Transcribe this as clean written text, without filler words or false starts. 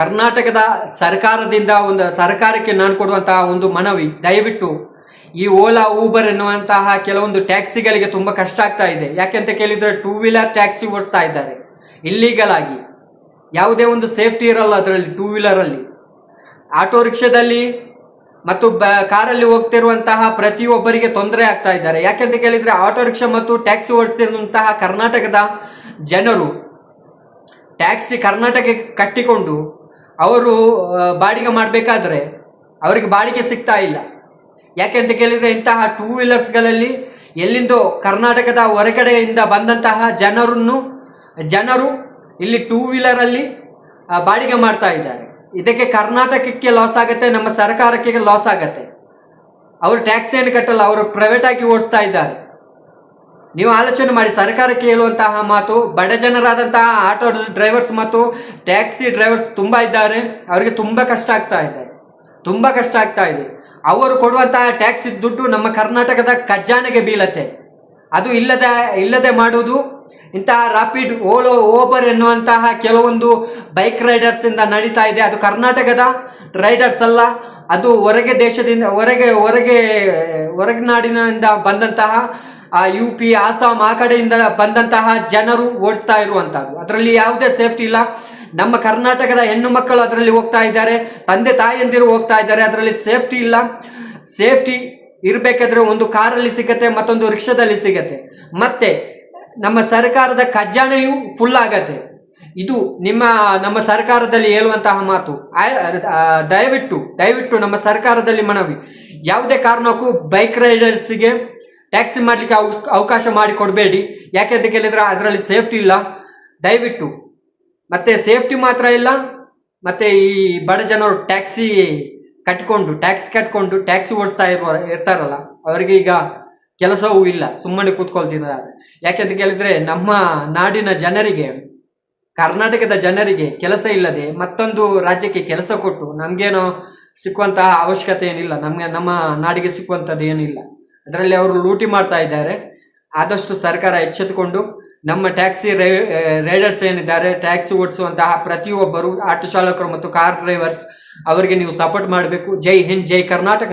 ಕರ್ನಾಟಕದ ಸರ್ಕಾರಕ್ಕೆ ನಾನು ಕೊಡುವಂತಹ ಒಂದು ಮನವಿ, ದಯವಿಟ್ಟು ಈ ಓಲಾ ಊಬರ್ ಎನ್ನುವಂತಹ ಕೆಲವೊಂದು ಟ್ಯಾಕ್ಸಿಗಳಿಗೆ ತುಂಬಾ ಕಷ್ಟ ಆಗ್ತಾ ಇದೆ. ಯಾಕೆಂತ ಕೇಳಿದ್ರೆ 2 ವೀಲರ್ ಟ್ಯಾಕ್ಸಿ ಓಡಿಸ್ತಾ ಇದ್ದಾರೆ ಇಲ್ಲೀಗಲ್ ಆಗಿ. ಯಾವುದೇ ಒಂದು ಸೇಫ್ಟಿ ಇರಲ್ಲ ಅದರಲ್ಲಿ. 2 ವೀಲರ್ ಅಲ್ಲಿ, ಆಟೋ ರಿಕ್ಷಾದಲ್ಲಿ ಮತ್ತು ಕಾರಲ್ಲಿ ಹೋಗ್ತಿರುವಂತಹ ಪ್ರತಿಯೊಬ್ಬರಿಗೆ ತೊಂದರೆ ಆಗ್ತಾ ಇದ್ದಾರೆ. ಯಾಕೆಂತ ಕೇಳಿದ್ರೆ ಆಟೋ ರಿಕ್ಷಾ ಮತ್ತು ಟ್ಯಾಕ್ಸಿ ಓಡಿಸ್ತಿರುವಂತಹ ಕರ್ನಾಟಕದ ಜನರು ಟ್ಯಾಕ್ಸಿ ಕರ್ನಾಟಕಕ್ಕೆ ಕಟ್ಟಿಕೊಂಡು ಅವರು ಬಾಡಿಗೆ ಮಾಡಬೇಕಾದ್ರೆ ಅವರಿಗೆ ಬಾಡಿಗೆ ಸಿಗ್ತಾ ಇಲ್ಲ. ಯಾಕೆಂತ ಕೇಳಿದರೆ ಇಂತಹ 2 ವೀಲರ್ಸ್ಗಳಲ್ಲಿ ಎಲ್ಲಿಂದೋ ಕರ್ನಾಟಕದ ಹೊರಗಡೆಯಿಂದ ಬಂದಂತಹ ಜನರು ಇಲ್ಲಿ 2 ವೀಲರಲ್ಲಿ ಬಾಡಿಗೆ ಮಾಡ್ತಾ ಇದ್ದಾರೆ. ಇದಕ್ಕೆ ಕರ್ನಾಟಕಕ್ಕೆ ಲಾಸ್ ಆಗುತ್ತೆ, ನಮ್ಮ ಸರ್ಕಾರಕ್ಕೆ ಲಾಸ್ ಆಗುತ್ತೆ. ಅವರು ಟ್ಯಾಕ್ಸಿಯನ್ನು ಕಟ್ಟಲ್ಲ, ಅವರು ಪ್ರೈವೇಟ್ ಆಗಿ ಓಡಿಸ್ತಾ ಇದ್ದಾರೆ. ನೀವು ಆಲೋಚನೆ ಮಾಡಿ. ಸರ್ಕಾರಕ್ಕೆ ಹೇಳುವಂತಹ ಮಾತು, ಬಡ ಜನರಾದಂತಹ ಆಟೋ ಡ್ರೈವರ್ಸ್ ಮತ್ತು ಟ್ಯಾಕ್ಸಿ ಡ್ರೈವರ್ಸ್ ತುಂಬ ಇದ್ದಾರೆ, ಅವರಿಗೆ ತುಂಬ ಕಷ್ಟ ಆಗ್ತಾ ಇದೆ. ಅವರು ಕೊಡುವಂತಹ ಟ್ಯಾಕ್ಸಿ ದುಡ್ಡು ನಮ್ಮ ಕರ್ನಾಟಕದ ಖಜಾನೆಗೆ ಬೀಳತ್ತೆ. ಅದು ಇಲ್ಲದೆ ಮಾಡುವುದು ಇಂತಹ ರ್ಯಾಪಿಡ್ ಓಬರ್ ಎನ್ನುವಂತಹ ಕೆಲವೊಂದು ಬೈಕ್ ರೈಡರ್ಸ್ ಇಂದ ನಡೀತಾ ಇದೆ. ಅದು ಕರ್ನಾಟಕದ ರೈಡರ್ಸ್ ಅಲ್ಲ, ಅದು ದೇಶದಿಂದ ಹೊರಗಿನಾಡಿನಿಂದ ಬಂದಂತಹ UP, ಆಸಾಂ ಆ ಕಡೆಯಿಂದ ಬಂದಂತಹ ಜನರು ಓಡಿಸ್ತಾ ಇರುವಂತಹದ್ದು. ಅದರಲ್ಲಿ ಯಾವುದೇ ಸೇಫ್ಟಿ ಇಲ್ಲ. ನಮ್ಮ ಕರ್ನಾಟಕದ ಹೆಣ್ಣು ಮಕ್ಕಳು ಅದರಲ್ಲಿ ಹೋಗ್ತಾ ಇದ್ದಾರೆ, ತಂದೆ ತಾಯಿಯಂದಿರು ಹೋಗ್ತಾ ಇದ್ದಾರೆ. ಅದರಲ್ಲಿ ಸೇಫ್ಟಿ ಇಲ್ಲ. ಸೇಫ್ಟಿ ಇರಬೇಕಾದ್ರೆ ಒಂದು ಕಾರಲ್ಲಿ ಸಿಗತ್ತೆ, ಮತ್ತೊಂದು ರಿಕ್ಷಾದಲ್ಲಿ ಸಿಗತ್ತೆ, ಮತ್ತೆ ನಮ್ಮ ಸರ್ಕಾರದ ಖಜಾನೆಯು ಫುಲ್ ಆಗತ್ತೆ. ಇದು ನಮ್ಮ ಸರ್ಕಾರದಲ್ಲಿ ಹೇಳುವಂತಹ ಮಾತು. ದಯವಿಟ್ಟು ನಮ್ಮ ಸರ್ಕಾರದಲ್ಲಿ ಮನವಿ, ಯಾವುದೇ ಕಾರಣಕ್ಕೂ ಬೈಕ್ ರೈಡರ್ಸ್ಗೆ ಟ್ಯಾಕ್ಸಿ ಮಾಡಲಿಕ್ಕೆ ಅವಕಾಶ ಮಾಡಿಕೊಡಬೇಡಿ. ಯಾಕೆಂತ ಕೇಳಿದ್ರೆ ಅದರಲ್ಲಿ ಸೇಫ್ಟಿ ಇಲ್ಲ, ದಯವಿಟ್ಟು. ಮತ್ತೆ ಸೇಫ್ಟಿ ಮಾತ್ರ ಇಲ್ಲ, ಮತ್ತೆ ಈ ಬಡ ಜನರು ಟ್ಯಾಕ್ಸಿ ಕಟ್ಕೊಂಡು ಟ್ಯಾಕ್ಸಿ ಓಡಿಸ್ತಾ ಇರ್ತಾರಲ್ಲ, ಅವರಿಗೆ ಈಗ ಕೆಲಸವೂ ಇಲ್ಲ, ಸುಮ್ಮನೆ ಕೂತ್ಕೊಳ್ತಿದ್ದಾರೆ. ಯಾಕೆಂತ ಕೇಳಿದ್ರೆ ನಮ್ಮ ನಾಡಿನ ಜನರಿಗೆ, ಕರ್ನಾಟಕದ ಜನರಿಗೆ ಕೆಲಸ ಇಲ್ಲದೆ ಮತ್ತೊಂದು ರಾಜ್ಯಕ್ಕೆ ಕೆಲಸ ಕೊಟ್ಟು ನಮಗೇನೋ ಸಿಕ್ಕುವಂತಹ ಅವಶ್ಯಕತೆ ಏನಿಲ್ಲ, ನಮ್ಮ ನಾಡಿಗೆ ಸಿಕ್ಕುವಂಥದ್ದು ಏನಿಲ್ಲ. ಅದರಲ್ಲಿ ಅವರು ಲೂಟಿ ಮಾಡ್ತಾ ಇದ್ದಾರೆ. ಆದಷ್ಟು ಸರ್ಕಾರ ಎಚ್ಚೆತ್ತುಕೊಂಡು ನಮ್ಮ ಟ್ಯಾಕ್ಸಿ ರೈಡರ್ಸ್ ಏನಿದ್ದಾರೆ, ಟ್ಯಾಕ್ಸಿ ಓಡಿಸುವಂತಹ ಪ್ರತಿಯೊಬ್ಬರು, ಆಟೋ ಚಾಲಕರು ಮತ್ತು ಕಾರ್ ಡ್ರೈವರ್ಸ್, ಅವರಿಗೆ ನೀವು ಸಪೋರ್ಟ್ ಮಾಡಬೇಕು. ಜೈ ಹಿಂದ್, ಜೈ ಕರ್ನಾಟಕ.